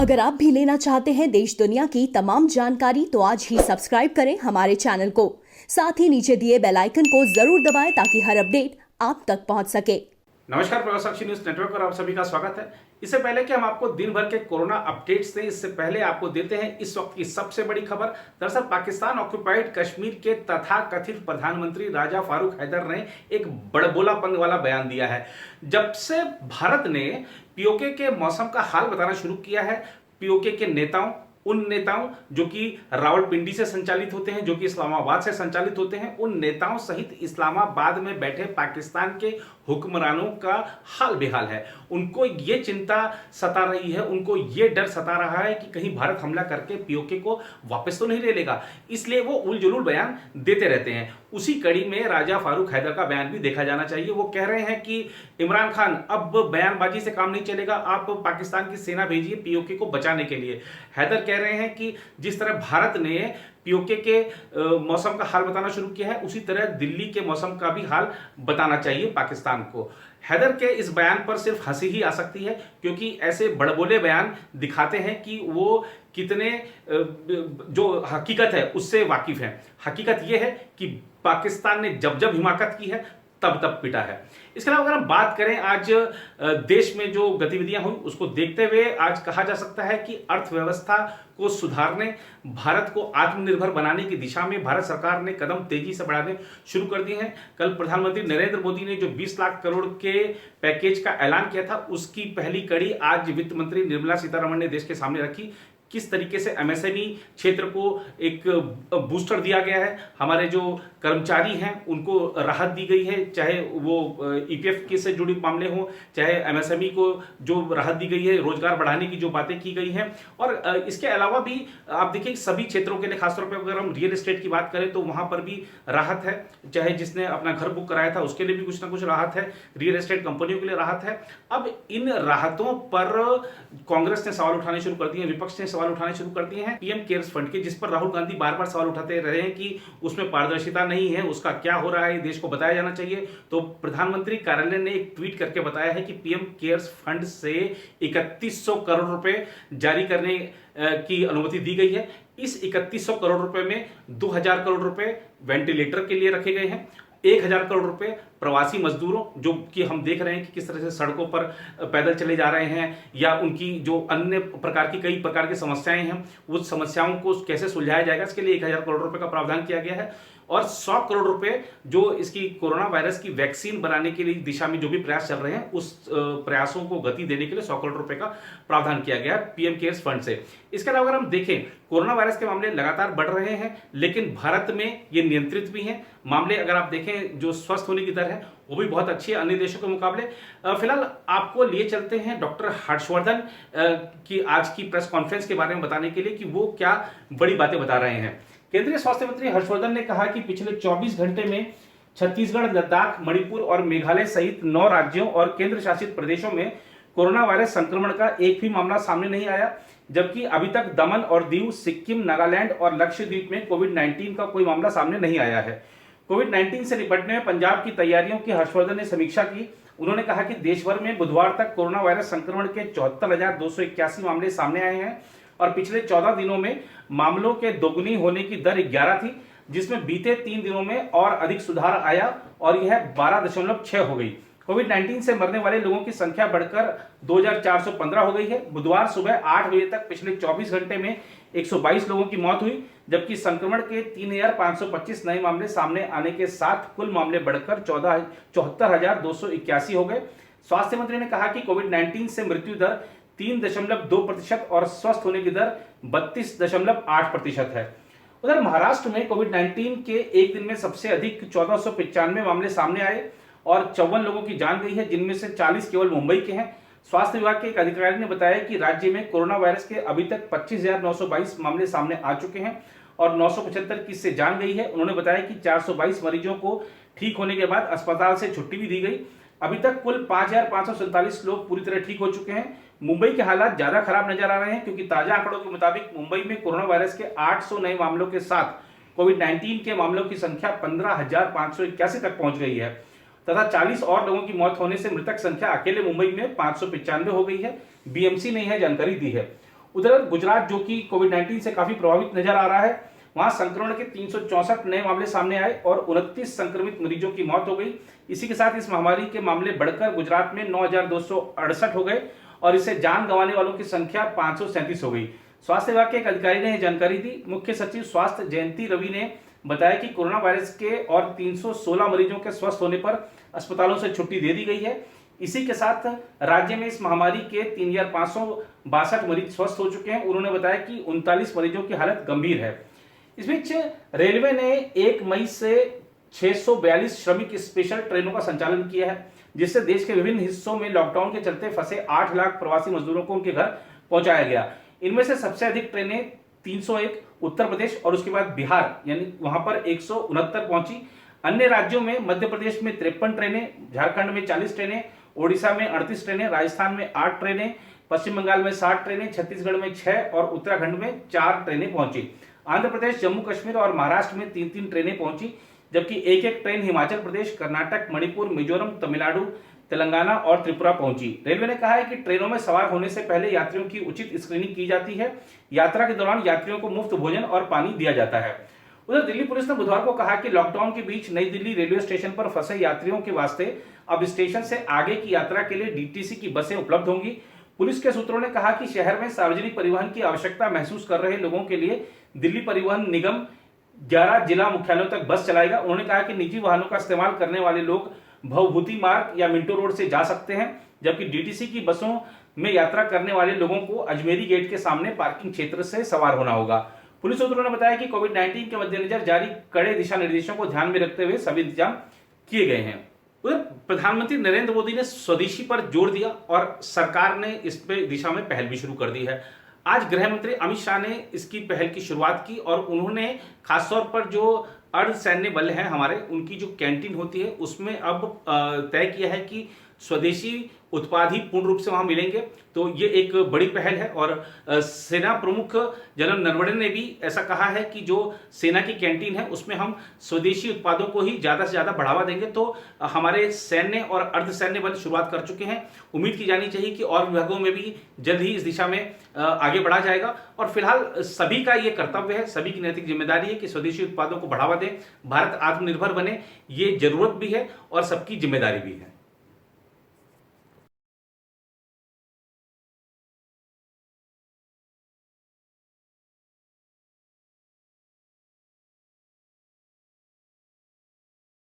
अगर आप भी लेना चाहते हैं देश दुनिया की तमाम जानकारी तो आज ही सब्सक्राइब करें हमारे चैनल को। साथ ही नीचे दिए बेल आइकन को जरूर दबाएं ताकि हर अपडेट आप तक पहुंच सके। नमस्कार, प्रवास साक्षी न्यूज नेटवर्क पर आप सभी का स्वागत है। इससे पहले कि हम आपको दिन भर के कोरोना अपडेट्स दें, इससे पहले आपको देते हैं इस वक्त की सबसे बड़ी खबर। दरअसल पाकिस्तान ऑक्युपाइड कश्मीर के तथाकथित प्रधानमंत्री राजा फारूक हैदर ने एक बड़बोलापन वाला बयान दिया है। जब से भारत ने पीओके के मौसम का हाल बताना शुरू किया है, पीओके के नेताओं, उन नेताओं जो कि रावलपिंडी से संचालित होते हैं, जो कि इस्लामाबाद से संचालित होते हैं, उन नेताओं सहित इस्लामाबाद में बैठे पाकिस्तान के हुक्मरानों का हाल बेहाल है। उनको ये चिंता सता रही है, उनको ये डर सता रहा है कि कहीं भारत हमला करके पीओके को वापस तो नहीं ले लेगा, इसलिए वो उलझुल बयान देते रहते हैं। उसी कड़ी में राजा फारूक हैदर का बयान भी देखा जाना चाहिए। वो कह रहे हैं कि इमरान खान, अब बयानबाजी से काम नहीं चलेगा, आप पाकिस्तान की सेना भेजिए पीओके को बचाने के लिए। हैदर कह रहे हैं कि जिस तरह भारत ने पीओके के मौसम का हाल बताना शुरू किया है, उसी तरह दिल्ली के मौसम का भी हाल बताना चाहिए पाकिस्तान को। हैदर के इस बयान पर सिर्फ हंसी ही आ सकती है, क्योंकि ऐसे बड़बोले बयान दिखाते हैं कि वो कितने जो हकीकत है उससे वाकिफ हैं। हकीकत यह है कि पाकिस्तान ने जब जब हिमाकत की है तब तब पिटा है। इसके अलावा अगर हम बात करें आज देश में जो गतिविधियां हुई उसको देखते हुए आज कहा जा सकता है कि अर्थव्यवस्था को सुधारने, भारत को आत्मनिर्भर बनाने की दिशा में भारत सरकार ने कदम तेजी से बढ़ाने शुरू कर दिए हैं। कल प्रधानमंत्री नरेंद्र मोदी ने जो 20 लाख करोड़ के पैकेज का ऐलान किया था, उसकी पहली कड़ी आज वित्त मंत्री निर्मला सीतारमण ने देश के सामने रखी। किस तरीके से एमएसएमई क्षेत्र को एक बूस्टर दिया गया है, हमारे जो कर्मचारी हैं उनको राहत दी गई है, चाहे वो ईपीएफ के से जुड़े मामले हों, चाहे एमएसएमई को जो राहत दी गई है, रोजगार बढ़ाने की जो बातें की गई हैं। और इसके अलावा भी आप देखिए सभी क्षेत्रों के लिए, खासतौर पर अगर हम रियल एस्टेट की बात करें तो वहां पर भी राहत है। चाहे जिसने अपना घर बुक कराया था उसके लिए भी कुछ ना कुछ राहत है, रियल एस्टेट कंपनियों के लिए राहत है। अब इन राहतों पर कांग्रेस ने सवाल उठाने शुरू कर दिए, विपक्ष ने उठाने शुरू कर दिए हैं पीएम केयर्स फंड के, जिस पर राहुल गांधी बार बार सवाल उठाते रहे हैं कि उसमें पारदर्शिता नहीं है, उसका क्या हो रहा है, देश को बताया जाना चाहिए। तो प्रधानमंत्री कार्यालय ने एक ट्वीट करके बताया है कि पीएम केयर्स फंड से 3100 करोड़ रुपए जारी करने की अनुमति दी गई है। इस 3100 करोड़ रुपए में 2000 करोड़ रुपए वेंटिलेटर के लिए रखे गए हैं, 1000 करोड़ रुपए प्रवासी मजदूरों, जो कि हम देख रहे हैं कि किस तरह से सड़कों पर पैदल चले जा रहे हैं, या उनकी जो अन्य प्रकार की कई प्रकार की समस्याएं हैं उस समस्याओं को कैसे सुलझाया जाएगा, इसके लिए 1000 करोड़ रुपए का प्रावधान किया गया है। और 100 करोड़ रुपए जो इसकी कोरोना वायरस की वैक्सीन बनाने के लिए दिशा में जो भी प्रयास चल रहे हैं उस प्रयासों को गति देने के लिए 100 करोड़ रुपए का प्रावधान किया गया है पीएम केयर्स फंड से। इसके अलावा अगर हम देखें, कोरोना वायरस के मामले लगातार बढ़ रहे हैं, लेकिन भारत में ये नियंत्रित भी हैं मामले। अगर आप देखें जो स्वस्थ होने की दर है वो भी बहुत अच्छी है अन्य देशों के मुकाबले। फिलहाल आपको लिए चलते हैं डॉक्टर हर्षवर्धन की आज की प्रेस कॉन्फ्रेंस के बारे में बताने के लिए कि वो क्या बड़ी बातें बता रहे हैं। केंद्रीय स्वास्थ्य मंत्री हर्षवर्धन ने कहा कि पिछले 24 घंटे में छत्तीसगढ़, लद्दाख, मणिपुर और मेघालय सहित 9 राज्यों और केंद्र शासित प्रदेशों में कोरोना वायरस संक्रमण का एक भी मामला सामने नहीं आया, जबकि अभी तक दमन और दीव, सिक्किम, नागालैंड और लक्षद्वीप में कोविड-19 का कोई मामला सामने नहीं आया है। कोविड-19 से निपटने में पंजाब की तैयारियों की हर्षवर्धन ने समीक्षा की। उन्होंने कहा कि देश भर में बुधवार तक कोरोना वायरस संक्रमण के 74,281 मामले सामने आए हैं और पिछले 14 दिनों में मामलों के दोगुनी होने की दर 11 थी, जिसमें बीते 3 दिनों में और अधिक सुधार आया और यह 12.6 हो गई। कोविड-19 से मरने वाले लोगों की संख्या बढ़कर 2415 हो गई है। बुधवार सुबह 8 बजे तक पिछले 24 घंटे में 122 लोगों की मौत हुई, जबकि संक्रमण के 3525 नए मामले सामने आने के साथ कुल मामले बढ़कर 74,281 हो गए। स्वास्थ्य मंत्री ने कहा कि कोविड-19 से मृत्यु दर 3.2% और स्वस्थ होने की दर 32.8% है। उधर महाराष्ट्र में कोविड-19 के एक दिन में सबसे अधिक 1495 मामले सामने आए और 54 लोगों की जान गई है, जिनमें से 40 केवल मुंबई के हैं। स्वास्थ्य विभाग के एक अधिकारी ने बताया कि राज्य में कोरोना वायरस के अभी तक 25,922 मामले सामने आ चुके हैं और 975 की इससे जान गई है। उन्होंने बताया कि 422 मरीजों को ठीक होने के बाद अस्पताल से छुट्टी भी दी गई। अभी तक कुल 5,547 लोग पूरी तरह ठीक हो चुके हैं। मुंबई के हालात ज्यादा खराब नजर आ रहे हैं, क्योंकि ताजा आंकड़ों के मुताबिक मुंबई में कोरोना वायरस के 800 नए मामलों के साथ कोविड-19 के मामलों की संख्या 15,581 तक पहुंच गई है तथा 40 और लोगों की मौत होने से मृतक संख्या अकेले मुंबई में 595 हो गई है। बीएमसी ने यह जानकारी दी है। उधर गुजरात जो कि कोविड-19 से काफी प्रभावित नजर आ रहा है, वहां संक्रमण के 364 नए मामले सामने आए और 29 संक्रमित मरीजों की मौत हो गई। इसी के साथ इस महामारी के मामले बढ़कर गुजरात में 9,268 हो गए और इससे जान गंवाने वालों की संख्या 537 हो गई। स्वास्थ्य विभाग के एक अधिकारी ने जानकारी दी। मुख्य सचिव स्वास्थ्य जयंती रवि ने बताया कि कोरोना वायरस के और 316 मरीजों के स्वस्थ होने पर अस्पतालों से छुट्टी दे दी गई है। इसी के साथ राज्य में इस महामारी के 3,562 मरीज स्वस्थ हो चुके हैं। उन्होंने बताया कि 39 मरीजों की हालत गंभीर है। इस बीच रेलवे ने 1 मई से 642 श्रमिक स्पेशल ट्रेनों का संचालन किया है, जिससे देश के विभिन्न हिस्सों में लॉकडाउन के चलते फंसे 8 लाख प्रवासी मजदूरों को उनके घर पहुंचाया गया। इनमें से सबसे अधिक ट्रेनें 301 उत्तर प्रदेश और उसके बाद बिहार यानी वहां पर 169 पहुंची। अन्य राज्यों में मध्य प्रदेश में 53 ट्रेनें, झारखंड में 40 ट्रेनें, ओडिशा में 38 ट्रेनें, राजस्थान में 8 ट्रेनें, पश्चिम बंगाल में 60 ट्रेनें, छत्तीसगढ़ में 6 और उत्तराखंड में 4 ट्रेनें पहुंची। आंध्र प्रदेश, जम्मू कश्मीर और महाराष्ट्र में 3-3 ट्रेनें पहुंची, जबकि एक ट्रेन हिमाचल प्रदेश, कर्नाटक, मणिपुर, मिजोरम, तमिलनाडु, तेलंगाना और त्रिपुरा पहुंची। रेलवे ने कहा है कि ट्रेनों में सवार होने से पहले यात्रियों की उचित स्क्रीनिंग की जाती है। यात्रा के दौरान यात्रियों को मुफ्त भोजन और पानी दिया जाता है। उधर दिल्ली पुलिस ने बुधवार को कहा कि लॉकडाउन के बीच नई दिल्ली रेलवे स्टेशन पर फंसे यात्रियों के वास्ते अब स्टेशन से आगे की यात्रा के लिए डीटीसी की बसें उपलब्ध होंगी। पुलिस के सूत्रों ने कहा कि शहर में सार्वजनिक परिवहन की आवश्यकता महसूस कर रहे लोगों के लिए दिल्ली परिवहन निगम 11 जिला मुख्यालयों तक बस चलाएगा। उन्होंने कहा कि निजी वाहनों का इस्तेमाल करने वाले लोग भवभूति मार्ग या मिंटो रोड से जा सकते हैं, जबकि डीटीसी की बसों में यात्रा करने वाले लोगों को अजमेरी गेट के सामने पार्किंग क्षेत्र से सवार होना होगा। पुलिस सूत्रों ने बताया कि कोविड-19 के मद्देनजर जारी कड़े दिशा निर्देशों को ध्यान में रखते हुए सभी इंतजाम किए गए हैं। उधर प्रधानमंत्री नरेंद्र मोदी ने स्वदेशी पर जोर दिया और सरकार ने इस पे दिशा में पहल भी शुरू कर दी है। आज गृह मंत्री अमित शाह ने इसकी पहल की शुरुआत की और उन्होंने खासतौर पर जो अर्धसैन्य बल हैं हमारे, उनकी जो कैंटीन होती है उसमें अब तय किया है कि स्वदेशी उत्पाद ही पूर्ण रूप से वहां मिलेंगे। तो ये एक बड़ी पहल है और सेना प्रमुख जनरल नरवणे ने भी ऐसा कहा है कि जो सेना की कैंटीन है उसमें हम स्वदेशी उत्पादों को ही ज्यादा से ज्यादा बढ़ावा देंगे। तो हमारे सैन्य और अर्धसैन्य बल शुरुआत कर चुके हैं। उम्मीद की जानी चाहिए कि और विभागों में भी जल्द ही इस दिशा में आगे बढ़ा जाएगा। और फिलहाल सभी का ये कर्तव्य है, सभी की नैतिक जिम्मेदारी है कि स्वदेशी उत्पादों को बढ़ावा दें, भारत आत्मनिर्भर बने। ये जरूरत भी है और सबकी जिम्मेदारी भी है।